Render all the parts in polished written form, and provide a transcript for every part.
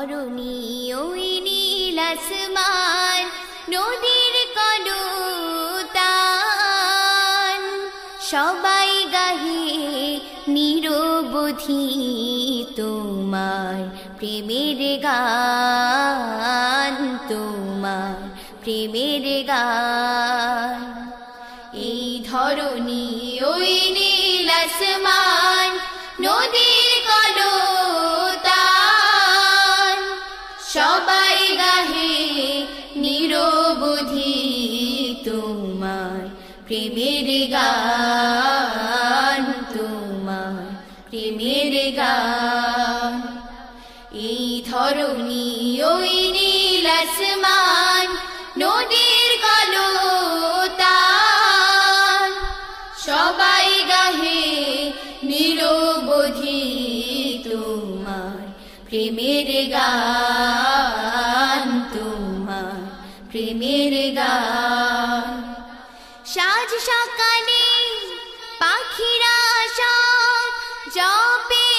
ধরণী ওই নীল আসমান, নদীর কলতান, সবাই গাহে নিরবধি তোমার প্রেমের গান, তোমার প্রেমের গান। এই ধরণী ওই নীল আসমান, নদীর কলতান, সবাই গাহে নিরবধি তোমার প্রেমের গান, তোমার প্রেমের গান। এই ধরণী ওই নীল আসমান, নদীর কলতান, সবাই গাহে নিরবধি তোমার প্রেমের গান, তোমার প্রেমের গান। সাজ সকালে পাখিরা সব জপে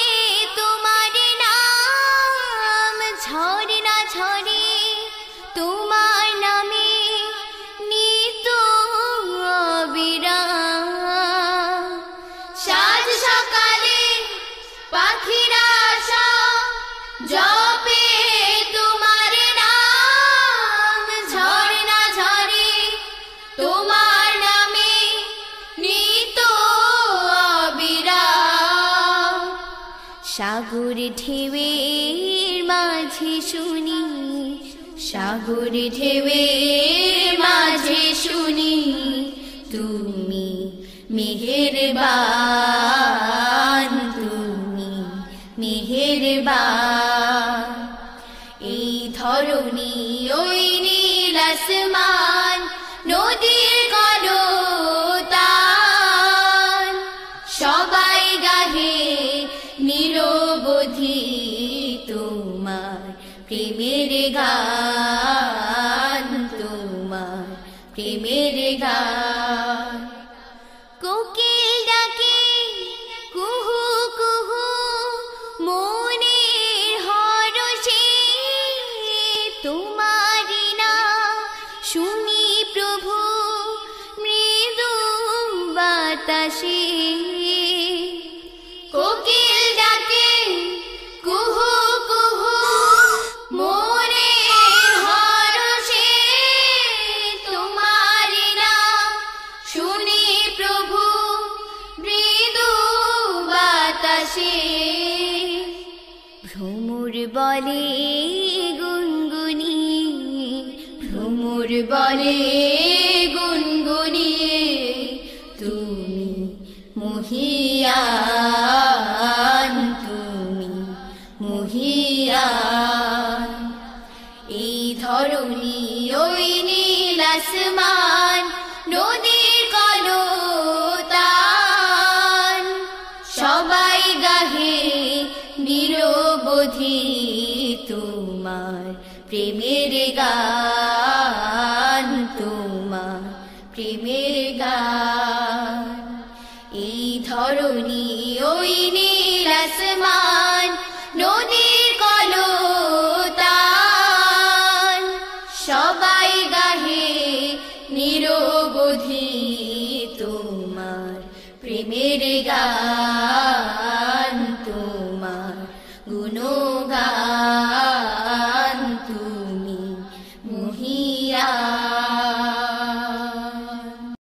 তোমার নাম, ঝরে না ঝরে তোমার নামে নিত অবিরাম। সাজ সকালে পাখিরা সব জপে তোমার নাম, ঝরে না ঝরে তোমার নামে নিত অবিরাম। সাগর ঢেউয়ের মাঝে শুনি, সাগর ঢেউয়ের মাঝে শুনি, তুমি মেহেরবান, তুমি মেহেরবান। এই ধরণী ওই নীল আসমান, নদীর কলতান, সবাই গাহে নিরবধি তোমার প্রেমের গান, তোমার প্রেমের গান। কোকিল ডাকে কুহু কুহু মনের হরষে, তোমারি নাম শুনি প্রভু মৃদু বাতাসে। কোকিল ডাকে কুহু কুহু মনের হরষে, তোমারি নাম শুনি প্রভু মৃদু বাতাসে। ভ্রমর বলে গুনগুনিয়ে, ভ্রমর বলে গুনগুনিয়ে, তুমি মহিয়ান, তুমি মহিয়ান। এই ধরণী ওই নীল আসমান, নদীর কলতান, সবাই গাহে নিরবধি তোমার প্রেমের গান, তোমার প্রেমের গান। এই ধরণী ওই নীল আসমান, নদীর কলতান, সবাই গাহে নিরবধি তোমার প্রেমের গান।